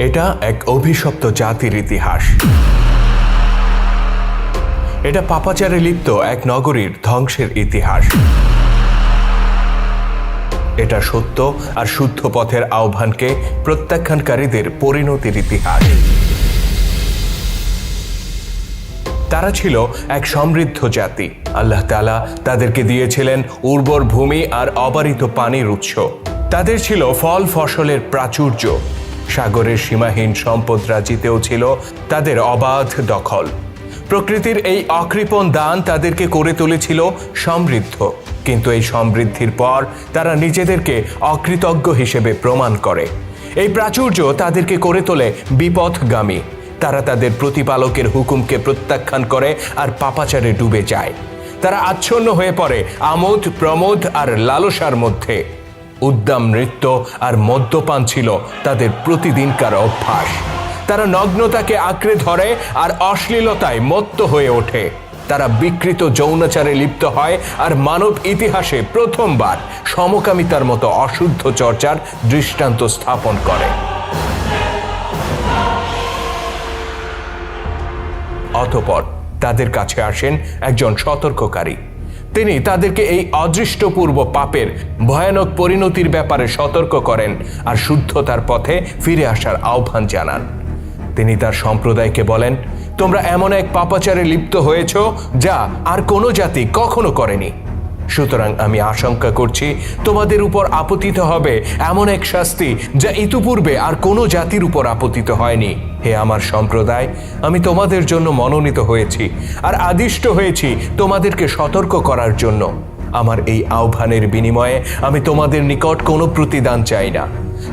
এটা এক অভিশপ্ত জাতির ইতিহাস। এটা পাপাচারে লিপ্ত এক নগরীর ধ্বংসের ইতিহাস। এটা সত্য আর শুদ্ধ পথের আহ্বানকে প্রত্যাখ্যানকারীদের পরিণতির ইতিহাস। তারা ছিল এক সমৃদ্ধ জাতি। আল্লাহ তাআলা তাদেরকে দিয়েছিলেন উর্বর ভূমি আর অবারিত পানির উৎস। তাদের ছিল ফল ফসলের প্রাচুর্য। সাগরের সীমাহীন সম্পদ রাজিতেও ছিল তাদের অবাধ দখল। প্রকৃতির এই অকৃপণ দান তাদেরকে করে তুলেছিল সমৃদ্ধ, কিন্তু এই সমৃদ্ধির পর তারা নিজেদেরকে অকৃতজ্ঞ হিসেবে প্রমাণ করে। এই প্রাচুর্য তাদেরকে করে তোলে বিপথগামী। তারা তাদের প্রতিপালকের হুকুমকে প্রত্যাখ্যান করে আর পাপাচারে ডুবে যায়। তারা আচ্ছন্ন হয়ে পড়ে আমোদ প্রমোদ আর লালসার মধ্যে। উদ্দাম নৃত্য আর মদ্যপান ছিল তাদের প্রতিদিনকার অভ্যাস। তারা নগ্নতাকে আঁকড়ে ধরে আর অশ্লীলতায় মত্ত হয়ে ওঠে। তারা বিকৃত যৌনাচারে লিপ্ত হয় আর মানব ইতিহাসে প্রথমবার সমকামিতার মতো অশুদ্ধ চর্চার দৃষ্টান্ত স্থাপন করে। অতঃপর তাদের কাছে আসেন একজন সতর্ককারী। তিনি তাদেরকে এই অদৃষ্টপূর্ব পাপের ভয়ানক পরিণতির ব্যাপারে সতর্ক করেন আর শুদ্ধতার পথে ফিরে আসার আহ্বান জানান। তিনি তার সম্প্রদায়কে বলেন, তোমরা এমন এক পাপাচারে লিপ্ত হয়েছ যা আর কোনো জাতি কখনো করেনি। সুতরাং আমি আশঙ্কা করছি তোমাদের উপর আপতিত হবে এমন এক শাস্তি যা ইতিপূর্বে আর কোনো জাতির উপর আপতিত হয়নি। হে আমার সম্প্রদায়, আমি তোমাদের জন্য মনোনীত হয়েছি আর আদিষ্ট হয়েছি তোমাদেরকে সতর্ক করার জন্য। আমার এই আহ্বানের বিনিময়ে আমি তোমাদের নিকট কোনো প্রতিদান চাই না।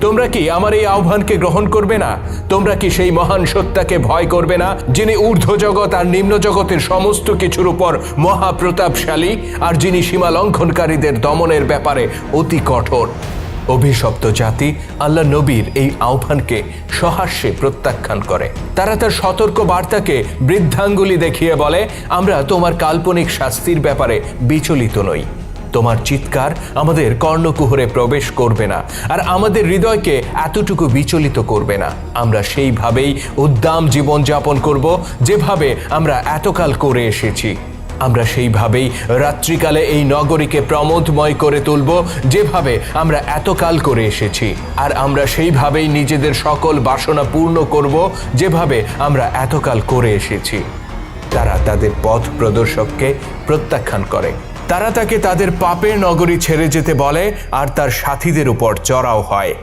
তোমরা কি আমার এই আহ্বানকে গ্রহণ করবে না? তোমরা কি সেই মহান সত্তাকে ভয় করবে না, যিনি ঊর্ধ্ব জগৎ আর নিম্ন জগতের সমস্ত কিছুর উপর মহাপ্রতাপশালী আর যিনি সীমা লঙ্ঘনকারীদের দমনের ব্যাপারে অতি কঠোর? অভিশপ্ত জাতি আল্লাহ নবীর এই আহ্বানকে সহাস্যে প্রত্যাখ্যান করে। তারা তার সতর্ক বার্তাকে বৃদ্ধাঙ্গুলি দেখিয়ে বলে, আমরা তোমার কাল্পনিক শাস্তির ব্যাপারে বিচলিত নই। তোমার চিৎকার আমাদের কর্ণকুহরে প্রবেশ করবে না আর আমাদের হৃদয়কে এতটুকু বিচলিত করবে না। আমরা সেইভাবেই উদ্দাম জীবনযাপন করব যেভাবে আমরা এতকাল করে এসেছি। আমরা সেইভাবেই রাত্রিকালে এই নগরীকে প্রমোদময় করে তুলব যেভাবে আমরা এতকাল করে এসেছি। আর আমরা সেইভাবেই নিজেদের সকল বাসনা পূর্ণ করব যেভাবে আমরা এতকাল করে এসেছি। তারা তাদের পথ প্রদর্শককে প্রত্যাখ্যান করে। তারা তাকে তাদের পাপের নগরী ছেড়ে যেতে বলে আর তার সাথীদের উপর চড়াও হয়।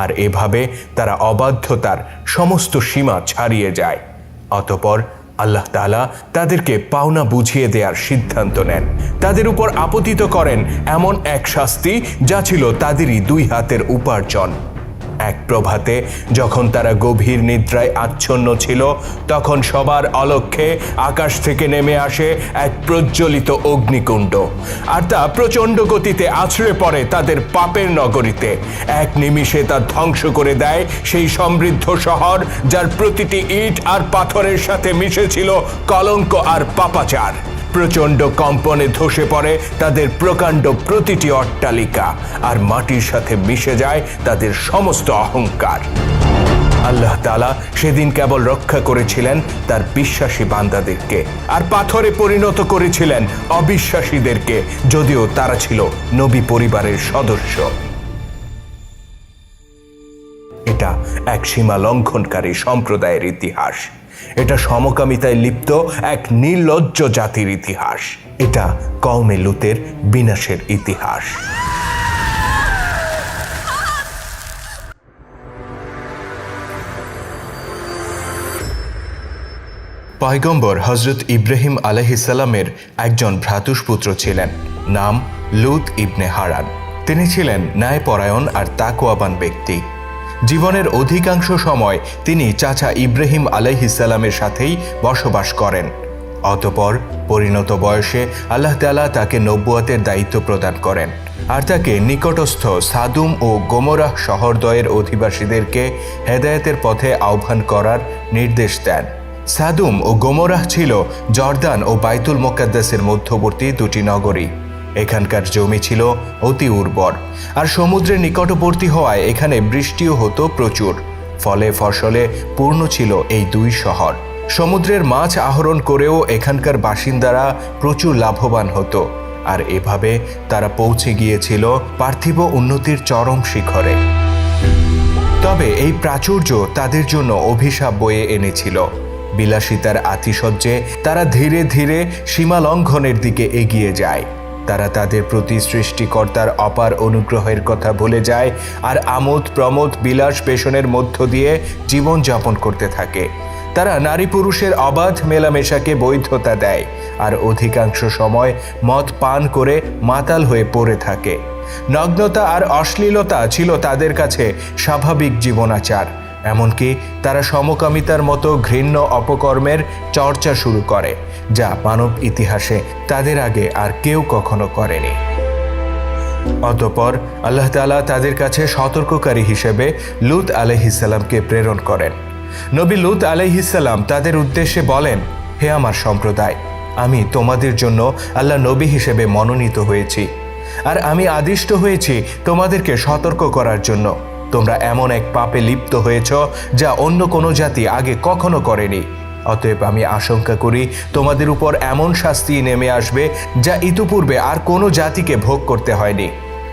আর এভাবে তারা অবাধ্যতার সমস্ত সীমা ছাড়িয়ে যায়। অতঃপর আল্লাহ তাআলা তাদেরকে পাওনা বুঝিয়ে দেওয়ার সিদ্ধান্ত নেন। তাদের উপর আপতিত করেন এমন এক শাস্তি যা ছিল তাদেরই দুই হাতের উপার্জন। এক প্রভাতে যখন তারা গভীর নিদ্রায় আচ্ছন্ন ছিল, তখন সবার অলক্ষ্যে আকাশ থেকে নেমে আসে এক প্রজ্বলিত অগ্নিকুণ্ড, আর তা প্রচণ্ড গতিতে আছড়ে পড়ে তাদের পাপের নগরীতে। এক নিমিষে তা ধ্বংস করে দেয় সেই সমৃদ্ধ শহর, যার প্রতিটি ইট আর পাথরের সাথে মিশেছিল কলঙ্ক আর পাপাচার। প্রচণ্ড কম্পনে ধসে পড়ে তাদের প্রকাণ্ড প্রতিটি অট্টালিকা, আর মাটির সাথে মিশে যায় তাদের সমস্ত অহংকার। আল্লাহ তাআলা সেদিন কেবল রক্ষা করেছিলেন তার বিশ্বাসী বান্দাদেরকে, আর পাথরে পরিণত করেছিলেন অবিশ্বাসীদেরকে, যদিও তারা ছিল নবী পরিবারের সদস্য। এটা এক সীমা লঙ্ঘনকারী সম্প্রদায়ের ইতিহাস। এটা সমকামিতায় লিপ্ত এক নির্লজ্জ জাতির ইতিহাস। এটা কওমে লূতের বিনাশের ইতিহাস। পয়গম্বর হযরত ইব্রাহিম আলাইহিস সালামের একজন ভ্রাতুষ্পুত্র ছিলেন, নাম লূত ইবনে হারান। তিনি ছিলেন ন্যায়পরায়ণ আর তাকওয়াবান ব্যক্তি। জীবনের অধিকাংশ সময় তিনি চাচা ইব্রাহিম আলাইহিস সালামের সাথেই বসবাস করেন। অতঃপর পরিণত বয়সে আল্লাহ তাআলা তাকে নবুয়তের দায়িত্ব প্রদান করেন আর তাকে নিকটস্থ সাদুম ও গোমরাহ শহরদ্বয়ের অধিবাসীদেরকে হেদায়েতের পথে আহ্বান করার নির্দেশ দেন। সাদুম ও গোমরাহ ছিল জর্দান ও বাইতুল মুকাদ্দাসের মধ্যবর্তী দুটি নগরী। এখানকার জমি ছিল অতি উর্বর আর সমুদ্রের নিকটবর্তী হওয়ায় এখানে বৃষ্টিও হতো প্রচুর। ফলে ফসলে পূর্ণ ছিল এই দুই শহর। সমুদ্রের মাছ আহরণ করেও এখানকার বাসিন্দারা প্রচুর লাভবান হতো, আর এভাবে তারা পৌঁছে গিয়েছিল পার্থিব উন্নতির চরম শিখরে। তবে এই প্রাচুর্য তাদের জন্য অভিশাপ বয়ে এনেছিল। বিলাসিতার আতিশয্যে তারা ধীরে ধীরে সীমা লঙ্ঘনের দিকে এগিয়ে যায়। তারা তাদের প্রতি সৃষ্টিকর্তার অপার অনুগ্রহের কথা ভুলে যায় আর আমোদ প্রমোদ বিলাস পেশনের মধ্য দিয়ে জীবনযাপন করতে থাকে। তারা নারী পুরুষের অবাধ মেলামেশাকে বৈধতা দেয় আর অধিকাংশ সময় মদ পান করে মাতাল হয়ে পড়ে থাকে। নগ্নতা আর অশ্লীলতা ছিল তাদের কাছে স্বাভাবিক জীবনাচার। এমনকি তারা সমকামিতার মতো ঘৃণ্য অপকর্মের চর্চা শুরু করে, যা মানব ইতিহাসে তাদের আগে আর কেউ কখনো করেনি। অতঃপর আল্লাহ তাআলা তাদের কাছে সতর্ককারী হিসেবে লূত আলাইহিসসালামকে প্রেরণ করেন। নবী লূত আলাইহিসসালাম তাদের উদ্দেশ্যে বলেন, হে আমার সম্প্রদায়, আমি তোমাদের জন্য আল্লাহ নবী হিসেবে মনোনীত হয়েছি, আর আমি আদিষ্ট হয়েছি তোমাদেরকে সতর্ক করার জন্য। তোমরা এমন এক পাপে লিপ্ত হয়েছ যা অন্য কোনো জাতি আগে কখনো করেনি। অতএব আমি আশঙ্কা করি তোমাদের উপর এমন শাস্তি নেমে আসবে যা ইতিপূর্বে আর কোনো জাতিকে ভোগ করতে হয়নি।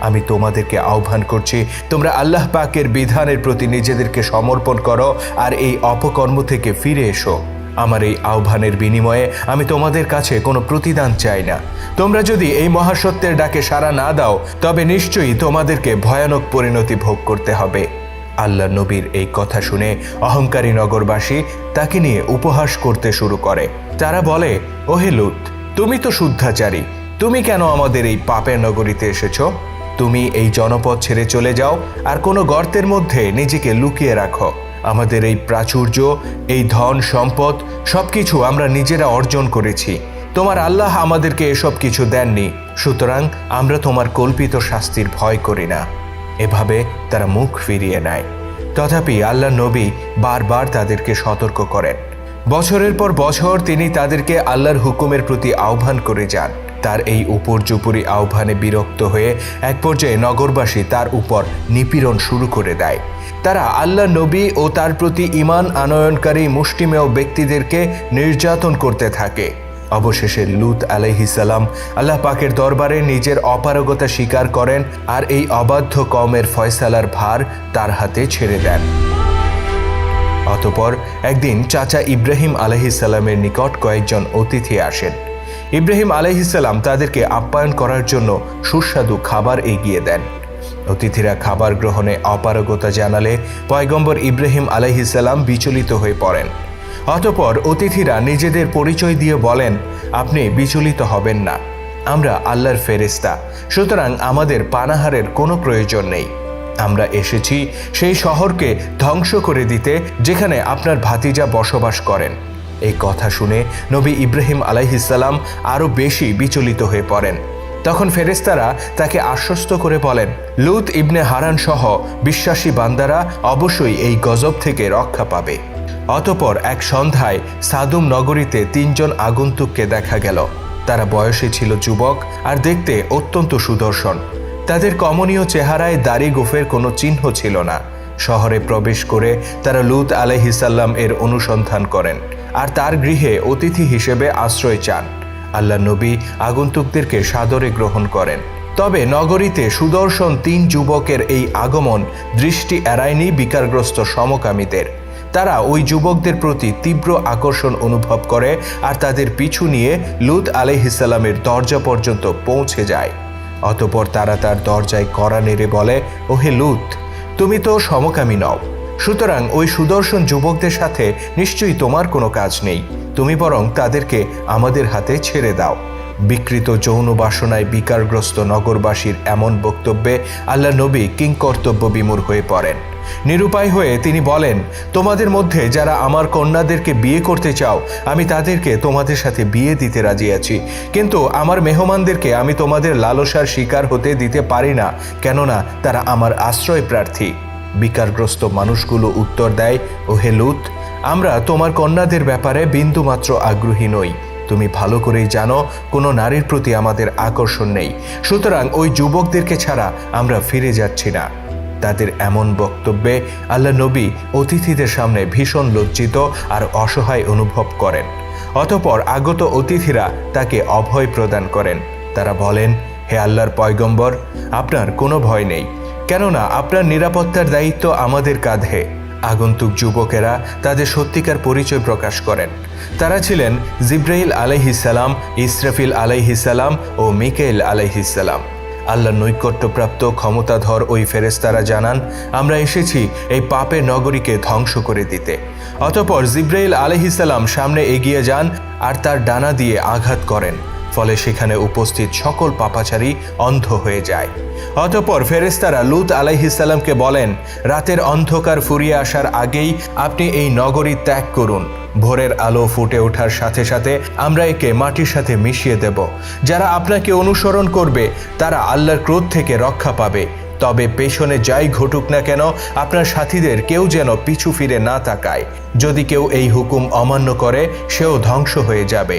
আমি তোমাদেরকে আহ্বান করছি, তোমরা আল্লাহ পাকের বিধানের প্রতি নিজেদেরকে সমর্পণ করো আর এই অপকর্ম থেকে ফিরে এসো। আমার এই আহ্বানের বিনিময়ে আমি তোমাদের কাছে কোনো প্রতিদান চাই না। তোমরা যদি এই মহাসত্যের ডাকে সাড়া না দাও, তবে নিশ্চয়ই তোমাদেরকে ভয়ানক পরিণতি ভোগ করতে হবে। আল্লাহ নবীর এই কথা শুনে অহংকারী নগরবাসী তাকে নিয়ে উপহাস করতে শুরু করে। তারা বলে, ওহে লূত, তুমি তো শুদ্ধাচারী, তুমি কেন আমাদের এই পাপের নগরীতে এসেছো? তুমি এই জনপদ ছেড়ে চলে যাও আর কোনো গর্তের মধ্যে নিজেকে লুকিয়ে রাখো। আমাদের এই প্রাচুর্য, এই ধন সম্পদ সবকিছু আমরা নিজেরা অর্জন করেছি। তোমার আল্লাহ আমাদেরকে এসব কিছু দেননি, সুতরাং আমরা তোমার কল্পিত শাস্তির ভয় করি না। এভাবে তারা মুখ ফিরিয়ে নেয়। তথাপি আল্লাহ নবী বারবার তাদেরকে সতর্ক করেন। বছরের পর বছর তিনি তাদেরকে আল্লাহর হুকুমের প্রতি আহ্বান করে যান। তার এই উপর্যুপরি আহ্বানে বিরক্ত হয়ে এক পর্যায়ে নগরবাসী তার উপর নিপীড়ন শুরু করে দেয়। তারা আল্লাহ নবী ও তার প্রতি ঈমান আনয়নকারী মুষ্টিমেয় ব্যক্তিদেরকে নির্যাতন করতে থাকে। অবশেষে লূত আলাইহিসসালাম আল্লাহ পাকের দরবারে নিজের অপারগতা স্বীকার করেন আর এই অবাধ্য কওমের ফয়সালার ভার তার হাতে ছেড়ে দেন। অতঃপর একদিন চাচা ইব্রাহিম আলাইহিসসালামের নিকট কয়েকজন অতিথি আসেন। ইব্রাহিম আলাইহিসসালাম তাদেরকে আপ্যায়ন করার জন্য সুস্বাদু খাবার এগিয়ে দেন। অতিথিরা খাবার গ্রহণে অপারগতা জানালে পয়গম্বর ইব্রাহিম আলাইহিসসালাম বিচলিত হয়ে পড়েন। অতঃপর অতিথিরা নিজেদের পরিচয় দিয়ে বলেন, আপনি বিচলিত হবেন না, আমরা আল্লাহর ফেরেশতা, সুতরাং আমাদের পানাহারের কোনো প্রয়োজন নেই। আমরা এসেছি সেই শহরকে ধ্বংস করে দিতে যেখানে আপনার ভাতিজা বসবাস করেন। এই কথা শুনে নবী ইব্রাহিম আলাইহিসসালাম আরও বেশি বিচলিত হয়ে পড়েন। তখন ফেরেশতারা তাকে আশ্বস্ত করে বলেন, লূত ইবনে হারান সহ বিশ্বাসী বান্দারা অবশ্যই এই গজব থেকে রক্ষা পাবে। অতঃপর এক সন্ধ্যায় সাদুম নগরীতে 3 জন আগন্তুককে দেখা গেল। তারা বয়সে ছিল যুবক আর দেখতে অত্যন্ত সুদর্শন। তাদের কমনীয় চেহারায় দাড়ি গোফের কোনো চিহ্ন ছিল না। শহরে প্রবেশ করে তারা লূত আলাইহিসসালাম এর অনুসন্ধান করেন আর তার গৃহে অতিথি হিসেবে আশ্রয় চান। আল্লাহ নবী আগন্তুকদেরকে সাদরে গ্রহণ করেন। তবে নগরীতে সুদর্শন 3 যুবকের এই আগমন দৃষ্টি এড়ায়নি বিকারগ্রস্ত সমকামীদের। তারা ওই যুবকদের প্রতি তীব্র আকর্ষণ অনুভব করে আর তাদের পিছু নিয়ে লূত আলাইহিসসালামের দরজা পর্যন্ত পৌঁছে যায়। অতঃপর তারা তার দরজায় কড়া নেড়ে বলে, ওহে লূত, তুমি তো সমকামী নও, সুতরাং ওই সুদর্শন যুবকদের সাথে নিশ্চয়ই তোমার কোনো কাজ নেই। তুমি বরং তাদেরকে আমাদের হাতে ছেড়ে দাও। বিকৃত যৌন বাসনায় বিকারগ্রস্ত নগরবাসীর এমন বক্তব্যে আল্লাহ নবী কিংকর্তব্য বিমূঢ় হয়ে পড়েন। নিরুপায় হয়ে তিনি বলেন, তোমাদের মধ্যে যারা আমার কন্যাদেরকে বিয়ে করতে চাও, আমি তাদেরকে তোমাদের সাথে বিয়ে দিতে রাজি আছি, কিন্তু আমার মেহমানদেরকে আমি তোমাদের লালসার শিকার হতে দিতে পারি না, কেননা তারা আমার আশ্রয় প্রার্থী। বিকারগ্রস্ত মানুষগুলো উত্তর দেয়, ওহে লূত, আমরা তোমার কন্যাদের ব্যাপারে বিন্দুমাত্র আগ্রহী নই। তুমি ভালো করেই জানো কোনো নারীর প্রতি আমাদের আকর্ষণ নেই, সুতরাং ওই যুবকদেরকে ছাড়া আমরা ফিরে যাচ্ছি না। তাদের এমন বক্তব্যে আল্লাহ নবী অতিথিদের সামনে ভীষণ লজ্জিত আর অসহায় অনুভব করেন। অতঃপর আগত অতিথিরা তাকে অভয় প্রদান করেন। তারা বলেন, হে আল্লাহর পয়গম্বর, আপনার কোনো ভয় নেই, কেননা আপনার নিরাপত্তার দায়িত্ব আমাদের কাঁধে। আগন্তুক যুবকেরা তাদের সত্যিকার পরিচয় প্রকাশ করেন। তারা ছিলেন জিব্রাইল আলাইহিসসালাম, ইসরাফিল আলাইহিসসালাম ও মিকাইল আলাইহিসসালাম। আল্লাহর নৈকট্যপ্রাপ্ত ক্ষমতাধর ওই ফেরেশতারা জানান, আমরা এসেছি এই পাপের নগরীকে ধ্বংস করে দিতে। অতঃপর জিব্রাইল আলাইহিসসালাম সামনে এগিয়ে যান আর তার ডানা দিয়ে আঘাত করেন, ফলে সেখানে উপস্থিত সকল পাপাচারী অন্ধ হয়ে যায়। অতঃপর ফেরেশতারা লূত আলাইহিসসালামকে বলেন, রাতের অন্ধকার ফুরিয়ে আসার আগেই আপনি এই নগরী ত্যাগ করুন। ভোরের আলো ফুটে ওঠার সাথে সাথে আমরা একে মাটির সাথে মিশিয়ে দেব। যারা আপনাকে অনুসরণ করবে তারা আল্লাহর ক্রোধ থেকে রক্ষা পাবে। তবে পেছনে যাই ঘটুক না কেন, আপনার সাথীদের কেউ যেন পিছু ফিরে না তাকায়। যদি কেউ এই হুকুম অমান্য করে, সেও ধ্বংস হয়ে যাবে।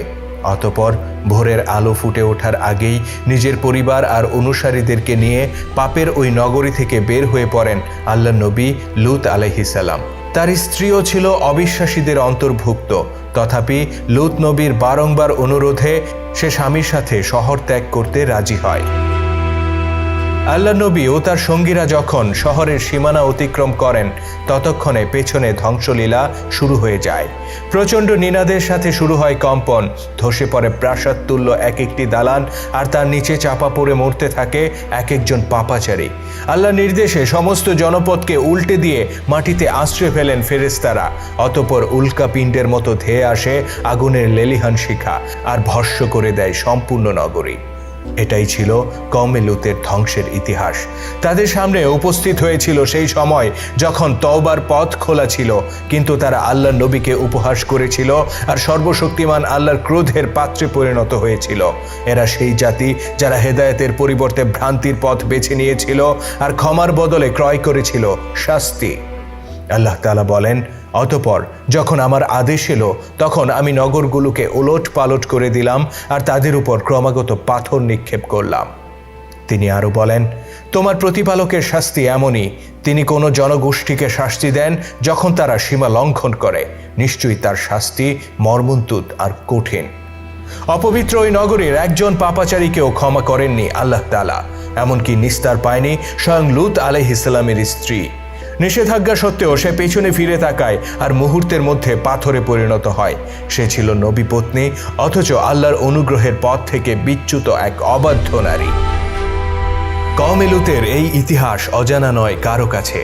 অতঃপর ভোরের আলো ফুটে ওঠার আগেই নিজের পরিবার আর অনুসারীদেরকে নিয়ে পাপের ওই নগরী থেকে বের হয়ে পড়েন আল্লাহ নবী লূত আলাইহিসসালাম। তার স্ত্রীও ছিল অবিশ্বাসীদের অন্তর্ভুক্ত। তথাপি লূত নবীর বারংবার অনুরোধে সে স্বামীর সাথে শহর ত্যাগ করতে রাজি হয়। আল্লাহ নবী ও তার সঙ্গীরা যখন শহরের সীমানা অতিক্রম করেন, ততক্ষণে পেছনে ধ্বংসলীলা শুরু হয়ে যায়। প্রচণ্ড নিনাদের সাথে শুরু হয় কম্পন, ধসে পড়ে প্রাসাদ তুল্য এক একটি দালান, আর তার নিচে চাপা পড়ে মরতে থাকে এক একজন পাপাচারী। আল্লাহ নির্দেশে সমস্ত জনপদকে উল্টে দিয়ে মাটিতে আশ্রয় ফেলেন ফেরেশতারা। অতঃপর উল্কাপিণ্ডের মতো ধেয়ে আসে আগুনের লেলিহান শিখা আর ভস্ম করে দেয় সম্পূর্ণ নগরী। এটাই ছিল কওমে লূতের ধ্বংসের ইতিহাস। তাদের সামনে উপস্থিত হয়েছিল সেই সময় যখন তওবার পথ খোলা ছিল, কিন্তু তারা আল্লাহর নবীকে উপহাস করেছিল আর সর্বশক্তিমান আল্লাহর ক্রোধের পাত্রে পরিণত হয়েছিল। এরা সেই জাতি যারা হেদায়েতের পরিবর্তে ভ্রান্তির পথ বেছে নিয়েছিল আর ক্ষমার বদলে ক্রয় করেছিল শাস্তি। আল্লাহ তাআলা বলেন, অতঃপর যখন আমার আদেশ এলো, তখন আমি নগরগুলোকে ওলট পালট করে দিলাম আর তাদের উপর ক্রমাগত পাথর নিক্ষেপ করলাম। তিনি আরো বলেন, তোমার প্রতিপালকের শাস্তি এমনই, তিনি কোনো জনগোষ্ঠীকে শাস্তি দেন যখন তারা সীমা লঙ্ঘন করে। নিশ্চয়ই তার শাস্তি মর্মন্তুদ আর কঠিন। অপবিত্র ওই নগরীর একজন পাপাচারীকেও ক্ষমা করেননি আল্লাহ তাআলা। এমনকি নিস্তার পায়নি স্বয়ং লূত আলাইহিসসালামের স্ত্রী। নিষেধাজ্ঞা সত্ত্বেও সে পেছনে ফিরে তাকায় আর মুহূর্তের মধ্যে পাথরে পরিণত হয়। সে ছিল নবী পত্নী, অথচ আল্লাহর অনুগ্রহের পথ থেকে বিচ্যুত এক অবাধ্য নারী। কওমে লূতের এই ইতিহাস অজানা নয় কারো কাছে।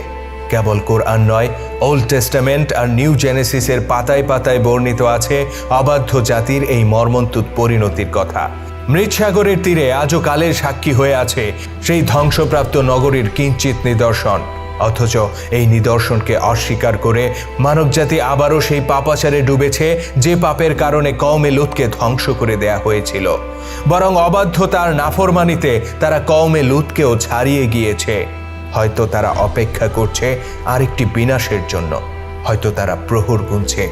কেবল কোরআন নয়, ওল্ড টেস্টামেন্ট আর নিউ জেনেসিসের পাতায় পাতায় বর্ণিত আছে অবাধ্য জাতির এই মর্মন্তুদ পরিণতির কথা। মৃতসাগরের তীরে আজও কালের সাক্ষী হয়ে আছে সেই ধ্বংসপ্রাপ্ত নগরীর কিঞ্চিত নিদর্শন। অথচ এই নিদর্শনকে অস্বীকার করে মানবজাতি আবারও সেই পাপাচারে ডুবেছে যে পাপের কারণে কওমে লূতকে ধ্বংস করে দেয়া হয়েছিল। বরং অবাধ্যতার নাফরমানিতে তারা কওমে লূতকেও ছাড়িয়ে গিয়েছে। হয়তো তারা অপেক্ষা করছে আরেকটি বিনাশের জন্য, হয়তো তারা প্রহর গুনছে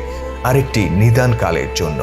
আরেকটি নিদানকালের জন্য।